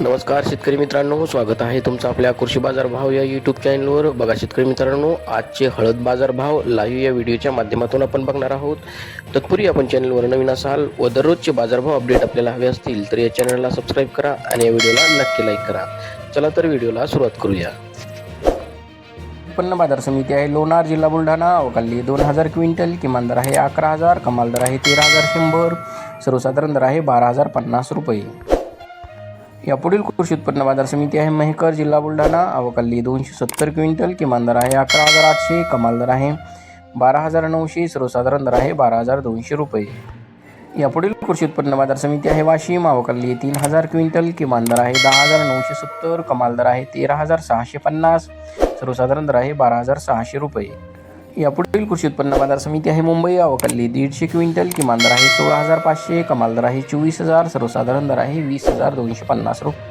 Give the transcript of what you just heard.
नमस्कार शेतकरी मित्रांनो, स्वागत आहे तुमचं आपल्या कृषी बाजार भाव या यूट्यूब चॅनलवर. बघा शेतकरी मित्रांनो, आजचे हळद बाजार भाव लाईव्ह या व्हिडिओच्या माध्यमातून आपण बघणार आहोत. तत्पूर्वी आपण चॅनलवर नवीन असाल व दररोजचे बाजारभाव अपडेट आपल्याला हवे असतील तर या चॅनलला सबस्क्राईब करा आणि या व्हिडिओला नक्की लाईक करा. चला तर व्हिडिओला सुरुवात करूया. उत्पन्न बाजार समिती आहे लोणार, जिल्हा बुलढाणा. अवकाली 2000 क्विंटल. किमान दर आहे 11,000, कमाल दर आहे 13,100, सर्वसाधारण दर आहे 12,050 रुपये. यापुढील कृषी उत्पन्न बाजार समिती आहे मेहकर, जिल्हा बुलढाणा. अवकाली 270 क्विंटल. किमान दर आहे 11,800, कमाल दर आहे 12,900, सर्वसाधारण दर आहे 12,200 रुपये. यापुढील कृषी उत्पन्न बाजार समिती आहे वाशिम. अवकाली 3,000 क्विंटल. किमान दर आहे 10,970, कमाल दर आहे 13,650, सर्वसाधारण दर आहे 12,600 रुपये. यापुढील कृषी उत्पन्न बाजार समिती आहे मुंबई. अवकाली 150 क्विंटल. किमान दर आहे 16,500, कमाल दर आहे 24,000, सर्वसाधारण दर आहे 20,250 रुपये.